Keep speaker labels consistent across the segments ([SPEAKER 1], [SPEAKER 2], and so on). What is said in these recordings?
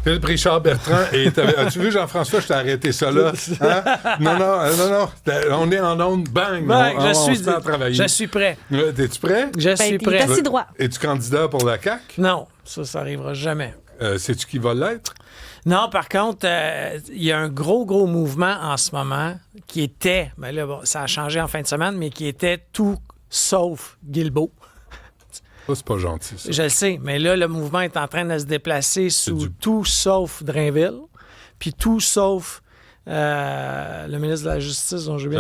[SPEAKER 1] Philippe Richard Bertrand, et as-tu vu, Jean-François, je t'ai arrêté ça là? Hein? Non. On est en onde, bang! On se met à travailler.
[SPEAKER 2] Je suis prêt.
[SPEAKER 1] T'es-tu prêt?
[SPEAKER 2] Je suis prêt.
[SPEAKER 3] T'es assis droit.
[SPEAKER 1] Es-tu candidat pour la CAQ?
[SPEAKER 2] Non, ça arrivera jamais.
[SPEAKER 1] Sais-tu qui va l'être?
[SPEAKER 2] Non, par contre, il y a un gros mouvement en ce moment qui était, ben là, bon, ça a changé en fin de semaine, mais qui était tout sauf Guilbeault.
[SPEAKER 1] Ça, c'est pas gentil, ça.
[SPEAKER 2] Je le sais, mais là, le mouvement est en train de se déplacer sous tout sauf Drainville, puis tout sauf le ministre de la Justice, dont j'ai bien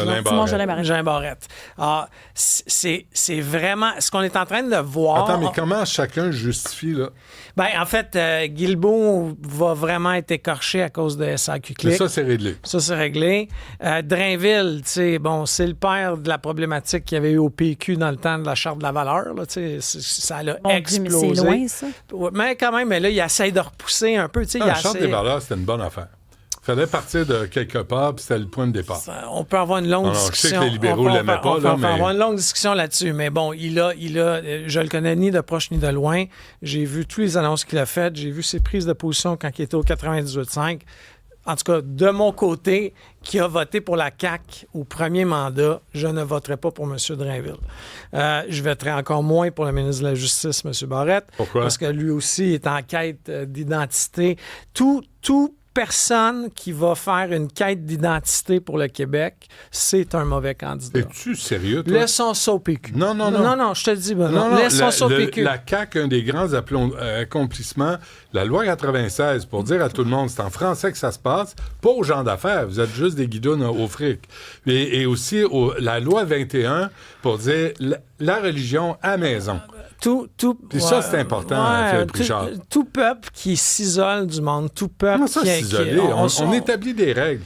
[SPEAKER 2] Jean Barrette. Alors, c'est vraiment... Ce qu'on est en train de voir...
[SPEAKER 1] Attends, mais comment chacun justifie, là?
[SPEAKER 2] Ben, en fait, Guilbeault va vraiment être écorché à cause de SAQ-Clic.
[SPEAKER 1] Mais ça, c'est réglé.
[SPEAKER 2] Ça, c'est réglé. Drainville, tu sais, bon, c'est le père de la problématique qu'il y avait eu au PQ dans le temps de la Charte de la valeur, là, tu sais, ça l'a explosé.
[SPEAKER 3] Mais c'est loin, ça.
[SPEAKER 2] Mais quand même, mais là, il essaie de repousser un peu, tu sais.
[SPEAKER 1] La Charte des valeurs, c'était une bonne affaire. Il fallait partir de quelque part, puis c'était le point de départ.
[SPEAKER 2] On peut avoir une longue discussion.
[SPEAKER 1] Je sais que les libéraux ne l'aimaient pas, là, mais...
[SPEAKER 2] On peut avoir une longue discussion là-dessus, mais bon, je le connais ni de proche ni de loin. J'ai vu toutes les annonces qu'il a faites. J'ai vu ses prises de position quand il était au 98.5. En tout cas, de mon côté, qui a voté pour la CAQ au premier mandat, je ne voterai pas pour M. Drainville. Je voterai encore moins pour le ministre de la Justice, M. Barrette.
[SPEAKER 1] Pourquoi?
[SPEAKER 2] Parce que lui aussi est en quête d'identité. Tout personne qui va faire une quête d'identité pour le Québec, c'est un mauvais candidat.
[SPEAKER 1] Es-tu sérieux, toi?
[SPEAKER 2] Laissons ça au PQ.
[SPEAKER 1] Non,
[SPEAKER 2] je te le dis, non. Laissons ça au PQ.
[SPEAKER 1] La CAQ, un des grands accomplissements, la loi 96, pour dire à tout le monde, c'est en français que ça se passe, pas aux gens d'affaires, vous êtes juste des guidons au fric. Et aussi, la loi 21, pour dire la religion à maison. Puis ça, c'est important, Philippe Richard.
[SPEAKER 2] Tout peuple qui s'isole du monde, tout peuple
[SPEAKER 1] Comment ça, s'isoler? On établit des règles.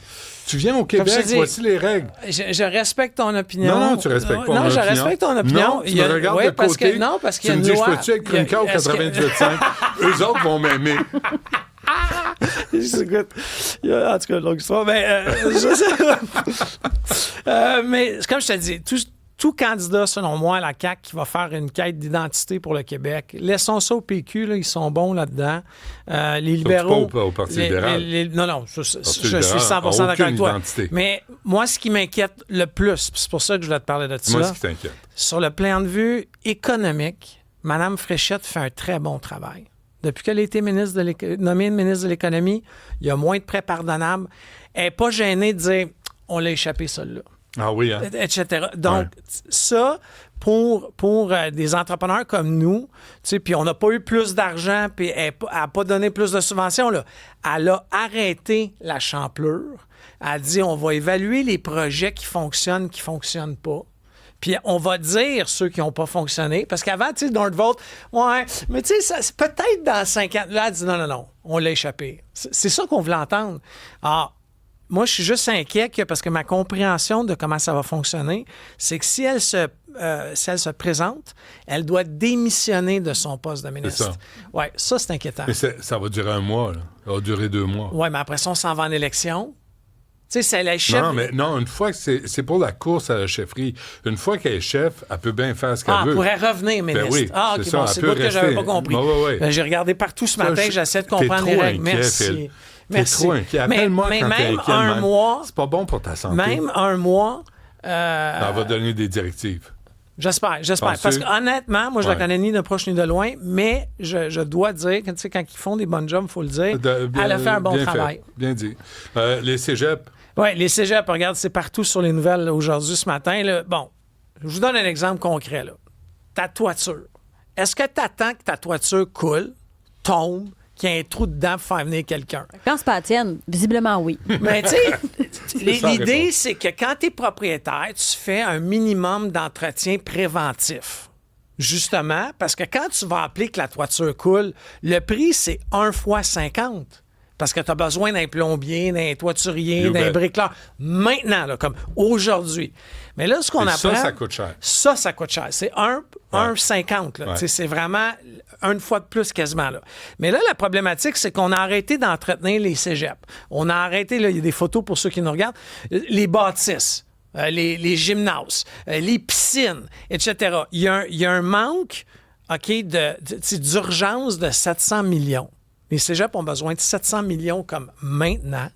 [SPEAKER 1] Tu viens au Québec, voici les règles.
[SPEAKER 2] Je respecte ton opinion.
[SPEAKER 1] Non, tu respectes pas mon opinion.
[SPEAKER 2] Non, je respecte ton opinion.
[SPEAKER 1] Non, tu me regardes de côté.
[SPEAKER 2] Parce qu'il y a
[SPEAKER 1] une
[SPEAKER 2] une loi.
[SPEAKER 1] Tu me dis, je peux-tu être chroniqueur au 98.5? Eux autres vont m'aimer.
[SPEAKER 2] En tout cas, longue histoire. Mais comme je te dis, tout candidat, selon moi, à la CAQ qui va faire une quête d'identité pour le Québec, laissons ça au PQ, là, ils sont bons là-dedans. Les libéraux...
[SPEAKER 1] Pas au Parti libéral.
[SPEAKER 2] Non, je suis 100% d'accord avec toi.
[SPEAKER 1] Identité.
[SPEAKER 2] Mais moi, ce qui m'inquiète le plus, puis c'est pour ça que je voulais te parler de ça...
[SPEAKER 1] Moi, ce qui t'inquiète.
[SPEAKER 2] Sur le plan de vue économique, Mme Fréchette fait un très bon travail. Depuis qu'elle a été nommée ministre de l'Économie, il y a moins de prêts pardonnables. Elle n'est pas gênée de dire « on l'a échappé, celle-là ».
[SPEAKER 1] Ah oui, hein?
[SPEAKER 2] Etc. Donc, ça, pour des entrepreneurs comme nous, puis on n'a pas eu plus d'argent, puis elle n'a pas donné plus de subventions, là. Elle a arrêté la champlure. Elle a dit, on va évaluer les projets qui fonctionnent pas. Puis on va dire ceux qui n'ont pas fonctionné. Parce qu'avant, tu sais, Nordvolt, ouais, mais tu sais, c'est peut-être dans 5 ans. Là, elle dit non, on l'a échappé. C'est ça qu'on voulait entendre. Alors, moi, je suis juste inquiet parce que ma compréhension de comment ça va fonctionner, c'est que si elle se présente, elle doit démissionner de son poste de ministre.
[SPEAKER 1] C'est ça.
[SPEAKER 2] Oui, ça, c'est inquiétant.
[SPEAKER 1] Mais ça va durer 1 mois, là. Ça va durer 2 mois.
[SPEAKER 2] Oui, mais après ça, on s'en va en élection. Tu sais, c'est la chef.
[SPEAKER 1] Non, une fois que c'est pour la course à la chefferie. Une fois qu'elle est chef, elle peut bien faire ce qu'elle veut.
[SPEAKER 2] Elle pourrait revenir ministre.
[SPEAKER 1] Ben oui,
[SPEAKER 2] OK,
[SPEAKER 1] c'est
[SPEAKER 2] bon,
[SPEAKER 1] ça,
[SPEAKER 2] c'est l'autre que j'avais pas compris.
[SPEAKER 1] Oui.
[SPEAKER 2] Ben, j'ai regardé partout ce matin, j'essaie de comprendre les règles. Merci.
[SPEAKER 1] Phil.
[SPEAKER 2] Merci.
[SPEAKER 1] T'es trop inquiet. Appelle-moi quand t'es inquiet.
[SPEAKER 2] Un mois...
[SPEAKER 1] C'est pas bon pour ta santé.
[SPEAKER 2] Même un mois...
[SPEAKER 1] Elle va donner des directives.
[SPEAKER 2] J'espère. Parce qu'honnêtement, moi, je la connais ni de proche ni de loin, mais je dois dire que, tu sais, quand ils font des bonnes jobs, il faut le dire, elle a fait un bon travail.
[SPEAKER 1] Bien dit. Les cégeps.
[SPEAKER 2] Oui, les cégeps, regarde, c'est partout sur les nouvelles là, aujourd'hui, ce matin. Là. Bon, je vous donne un exemple concret. Là. Ta toiture. Est-ce que tu attends que ta toiture coule, tombe, qu'il y ait un trou dedans pour faire venir quelqu'un?
[SPEAKER 3] Quand c'est pas la tienne, visiblement, oui.
[SPEAKER 2] Mais tu sais, l'idée, c'est que quand tu es propriétaire, tu fais un minimum d'entretien préventif. Justement, parce que quand tu vas appeler que la toiture coule, le prix, c'est 1 fois 50. Parce que tu as besoin d'un plombier, d'un toiturier, d'un bricoleur. Maintenant, là, comme aujourd'hui. Mais là, ce qu'on apprend...
[SPEAKER 1] Ça coûte cher.
[SPEAKER 2] Ça coûte cher. C'est 1,50. Ouais. C'est vraiment une fois de plus quasiment. Là. Mais là, la problématique, c'est qu'on a arrêté d'entretenir les cégeps. On a arrêté, là, il y a des photos pour ceux qui nous regardent, les bâtisses, les gymnases, les piscines, etc. Il y a un manque d'urgence de 700 millions. Les cégeps ont besoin de 700 millions comme maintenant.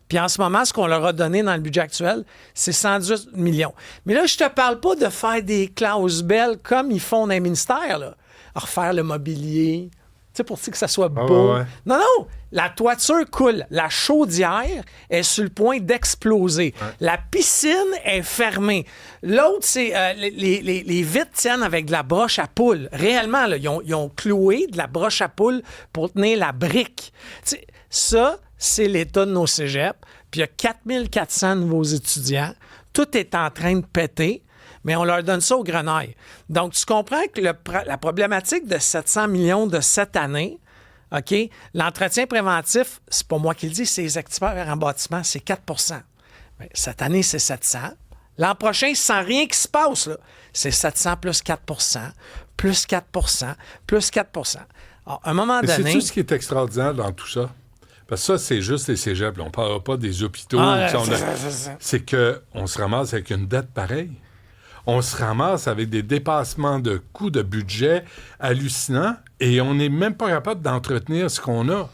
[SPEAKER 2] Puis en ce moment, ce qu'on leur a donné dans le budget actuel, c'est 118 millions. Mais là, je te parle pas de faire des clauses belles comme ils font dans les ministères, là. Refaire le mobilier, tu sais, pour que ça soit beau.
[SPEAKER 1] ouais.
[SPEAKER 2] Non, non, la toiture coule. La chaudière est sur le point d'exploser. Ouais. La piscine est fermée. L'autre, c'est les vitres tiennent avec de la broche à poule. Réellement, là, ils ont cloué de la broche à poule pour tenir la brique. Tu sais, ça, c'est l'état de nos cégeps. Puis il y a 4400 nouveaux étudiants. Tout est en train de péter, mais on leur donne ça au grenaille. Donc, tu comprends que la problématique de 700 millions de cette année, OK, l'entretien préventif, c'est pas moi qui le dis, c'est les actifs en bâtiment, c'est 4 bien, cette année, c'est 700. L'an prochain, sans rien qui se passe, là, c'est 700 plus 4 plus 4 plus 4 Alors, à un moment donné...
[SPEAKER 1] C'est tout ce qui est extraordinaire dans tout ça. Parce que ça, c'est juste les cégeps. On ne parlera pas des hôpitaux. C'est qu'on se ramasse avec une dette pareille. On se ramasse avec des dépassements de coûts de budget hallucinants et on n'est même pas capable d'entretenir ce qu'on a.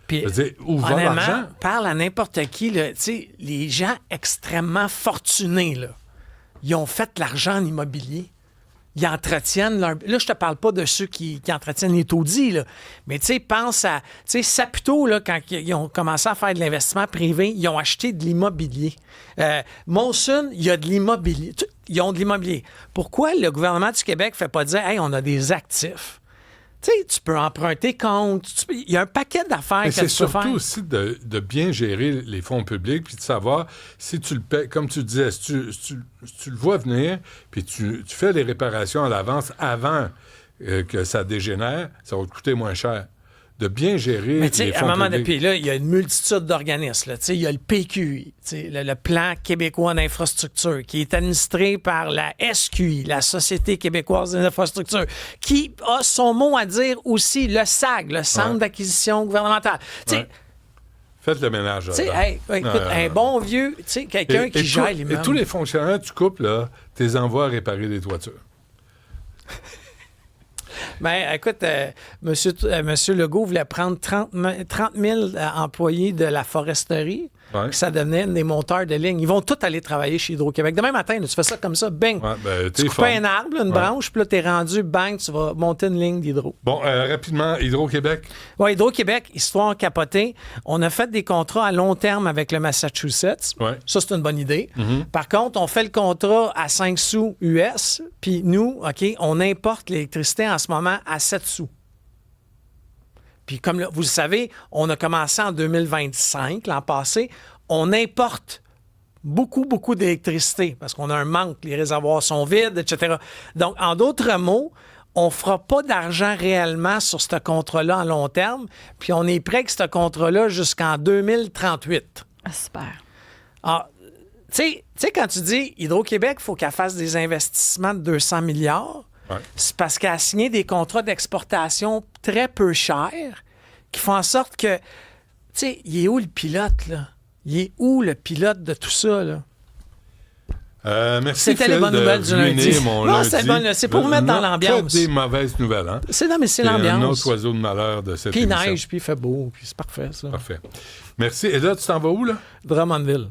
[SPEAKER 2] Puis,
[SPEAKER 1] je veux dire, où va l'argent?
[SPEAKER 2] Parle à n'importe qui. Là, les gens extrêmement fortunés, là, ils ont fait de l'argent en immobilier. Ils entretiennent leur... Là, je te parle pas de ceux qui entretiennent les taudis, là. Mais tu sais, pense à... Tu sais, Saputo, là, quand ils ont commencé à faire de l'investissement privé, ils ont acheté de l'immobilier. Molson, il y a de l'immobilier. Ils ont de l'immobilier. Pourquoi le gouvernement du Québec fait pas dire « Hey, on a des actifs ». Tu sais, tu peux emprunter compte. Il y a un paquet d'affaires que tu peux faire.
[SPEAKER 1] C'est surtout aussi de bien gérer les fonds publics puis de savoir si tu le paies, comme tu disais, si tu le vois venir puis tu fais les réparations à l'avance avant que ça dégénère, ça va te coûter moins cher. De bien gérer les fonds publics. À un moment
[SPEAKER 2] donné, là, il y a une multitude d'organismes. Là. Il y a le PQI, le Plan québécois d'infrastructure, qui est administré par la SQI, la Société québécoise d'infrastructure, qui a son mot à dire aussi, le SAG, le Centre d'acquisition gouvernementale.
[SPEAKER 1] Ouais. Faites le ménage.
[SPEAKER 2] Écoute, un bon vieux, quelqu'un qui gère les
[SPEAKER 1] Et tous les fonctionnaires du couple, là, tu les envoies à réparer des toitures.
[SPEAKER 2] Bien, écoute, Monsieur Legault voulait prendre 30 000 employés de la foresterie. Ouais. Ça devenait des monteurs de ligne. Ils vont tous aller travailler chez Hydro-Québec. Demain matin, là, tu fais ça comme ça, bing! Ouais, tu coupes un arbre, une branche, puis là, t'es rendu, bang, tu vas monter une ligne d'hydro.
[SPEAKER 1] Bon, rapidement, Hydro-Québec.
[SPEAKER 2] Oui, Hydro-Québec, histoire capotée. On a fait des contrats à long terme avec le Massachusetts. Ouais. Ça, c'est une bonne idée. Mm-hmm. Par contre, on fait le contrat à 5 sous US, puis nous, OK, on importe l'électricité en ce moment à 7 sous. Puis comme vous le savez, on a commencé en 2025, l'an passé. On importe beaucoup, beaucoup d'électricité parce qu'on a un manque, les réservoirs sont vides, etc. Donc, en d'autres mots, on ne fera pas d'argent réellement sur ce contrat-là en long terme, puis on est prêt avec ce contrat-là jusqu'en 2038.
[SPEAKER 3] Ah, super.
[SPEAKER 2] Alors, tu sais, quand tu dis Hydro-Québec, il faut qu'elle fasse des investissements de 200 milliards, ouais. C'est parce qu'elle a signé des contrats d'exportation très peu chers qui font en sorte que, tu sais, il est où le pilote, là? Il est où le pilote de tout ça, là?
[SPEAKER 1] Merci,
[SPEAKER 2] c'était les bonnes nouvelles du lundi. C'est pour vous mettre dans l'ambiance.
[SPEAKER 1] Pas des mauvaises nouvelles, hein?
[SPEAKER 2] C'est l'ambiance.
[SPEAKER 1] Un autre oiseau de malheur de cette émission.
[SPEAKER 2] Puis il neige, puis il fait beau, puis c'est parfait, ça.
[SPEAKER 1] Parfait. Merci. Et là, tu t'en vas où, là?
[SPEAKER 2] Drummondville.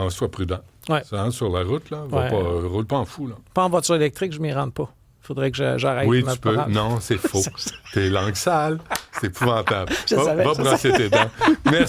[SPEAKER 1] Sois prudent.
[SPEAKER 2] Ouais.
[SPEAKER 1] Sur la route, là. Roule pas en fou, là.
[SPEAKER 2] Pas en voiture électrique, je m'y rende pas. Faudrait que j'arrête.
[SPEAKER 1] Oui, tu peux. Non, c'est faux. T'es langue sale. C'est épouvantable. Va brasser tes dents. Merci.